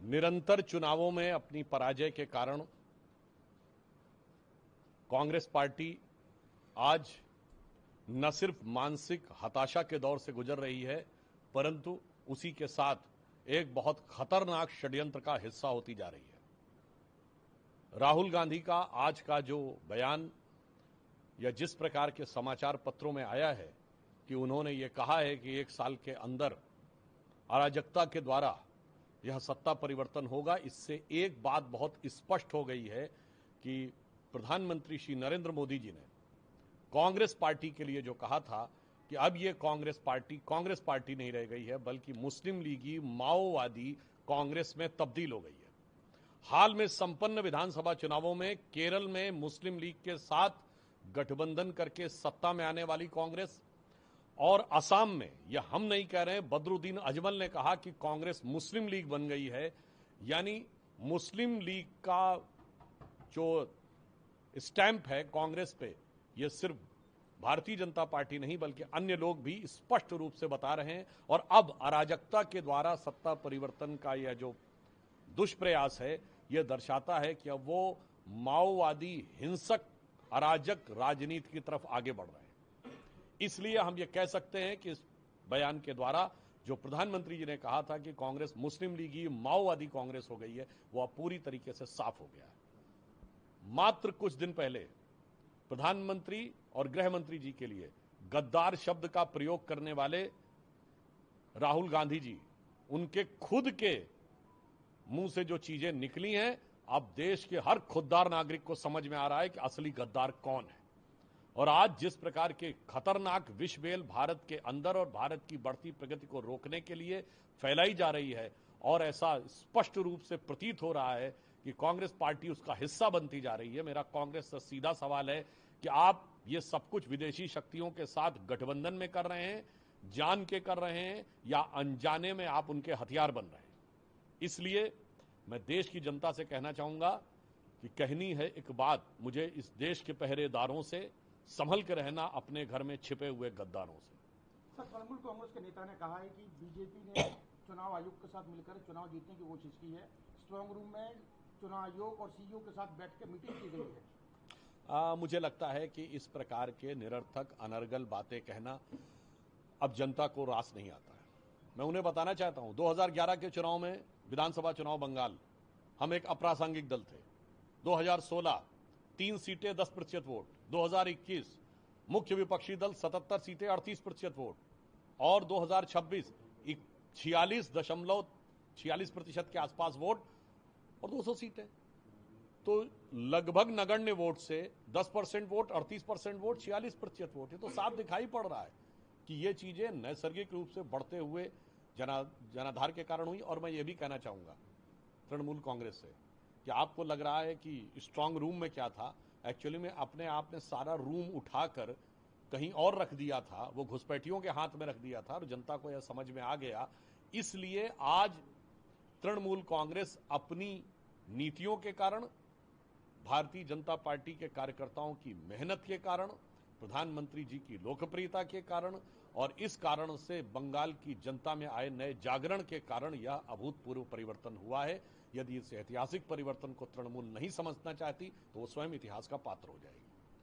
निरंतर चुनावों में अपनी पराजय के कारण कांग्रेस पार्टी आज न सिर्फ मानसिक हताशा के दौर से गुजर रही है, परंतु उसी के साथ एक बहुत खतरनाक षड्यंत्र का हिस्सा होती जा रही है। राहुल गांधी का आज का जो बयान या जिस प्रकार के समाचार पत्रों में आया है कि उन्होंने ये कहा है कि 1 साल के अंदर अराजकता के द्वारा यह सत्ता परिवर्तन होगा, इससे एक बात बहुत स्पष्ट हो गई है कि प्रधानमंत्री श्री नरेंद्र मोदी जी ने कांग्रेस पार्टी के लिए जो कहा था कि अब ये कांग्रेस पार्टी नहीं रह गई है, बल्कि मुस्लिम लीगी माओवादी कांग्रेस में तब्दील हो गई है। हाल में संपन्न विधानसभा चुनावों में केरल में मुस्लिम लीग के साथ गठबंधन करके सत्ता में आने वाली कांग्रेस और असम में, यह हम नहीं कह रहे हैं, बदरुद्दीन अजमल ने कहा कि कांग्रेस मुस्लिम लीग बन गई है। यानी मुस्लिम लीग का जो स्टैंप है कांग्रेस पे, यह सिर्फ भारतीय जनता पार्टी नहीं बल्कि अन्य लोग भी स्पष्ट रूप से बता रहे हैं। और अब अराजकता के द्वारा सत्ता परिवर्तन का यह जो दुष्प्रयास है, यह दर्शाता है कि अब वो माओवादी हिंसक अराजक राजनीति की तरफ आगे बढ़ रहे हैं। इसलिए हम ये कह सकते हैं कि इस बयान के द्वारा जो प्रधानमंत्री जी ने कहा था कि कांग्रेस मुस्लिम लीगी माओवादी कांग्रेस हो गई है, वह पूरी तरीके से साफ हो गया है। मात्र कुछ दिन पहले प्रधानमंत्री और गृह मंत्री जी के लिए गद्दार शब्द का प्रयोग करने वाले राहुल गांधी जी, उनके खुद के मुंह से जो चीजें निकली हैं, अब देश के हर खुददार नागरिक को समझ में आ रहा है कि असली गद्दार कौन है। और आज जिस प्रकार के खतरनाक विषबेल भारत के अंदर और भारत की बढ़ती प्रगति को रोकने के लिए फैलाई जा रही है, और ऐसा स्पष्ट रूप से प्रतीत हो रहा है कि कांग्रेस पार्टी उसका हिस्सा बनती जा रही है। मेरा कांग्रेस से सीधा सवाल है कि आप ये सब कुछ विदेशी शक्तियों के साथ गठबंधन में कर रहे हैं, जान के कर रहे हैं, या अनजाने में आप उनके हथियार बन रहे हैं। इसलिए मैं देश की जनता से कहना चाहूंगा कि कहनी है एक बात मुझे इस देश के पहरेदारों से, संभल के रहना अपने घर में छिपे हुए गद्दारों से। सर, तृणमूल कांग्रेस के नेता ने कहा है कि बीजेपी ने चुनाव आयोग के साथ मिलकर चुनाव जीतने की कोशिश की है। स्ट्रांग रूम में चुनाव आयोग और सीईओ के साथ बैठ के मीटिंग की गई है। मुझे लगता है कि इस प्रकार के निरर्थक अनर्गल बातें कहना अब जनता को रास नहीं आता है। मैं उन्हें बताना चाहता हूं, 2011 के चुनाव में, विधानसभा चुनाव बंगाल, हम एक अप्रासंगिक दल थे। 2016 3 सीटें 10% वोट, 2021 मुख्य विपक्षी दल 77 सीटें 38% वोट, और 2026 46% के आसपास वोट और 200 सीटें। तो लगभग नगण्य वोट से 10% वोट, 38% वोट, 46% वोट। ये तो साफ दिखाई पड़ रहा है कि ये चीजें नैसर्गिक रूप से बढ़ते हुए जनाधार के कारण हुई। और मैं ये भी कहना चाहूंगा तृणमूल कांग्रेस से कि आपको लग रहा है कि स्ट्रांग रूम में क्या था, एक्चुअली में अपने आप ने सारा रूम उठाकर कहीं और रख दिया था, वो घुसपैठियों के हाथ में रख दिया था और जनता को यह समझ में आ गया। इसलिए आज तृणमूल कांग्रेस अपनी नीतियों के कारण, भारतीय जनता पार्टी के कार्यकर्ताओं की मेहनत के कारण, प्रधानमंत्री जी की लोकप्रियता के कारण और इस कारण से बंगाल की जनता में आए नए जागरण के कारण यह अभूतपूर्व परिवर्तन हुआ है। यदि इस ऐतिहासिक परिवर्तन को तृणमूल नहीं समझना चाहती तो वो स्वयं इतिहास का पात्र हो जाएगी।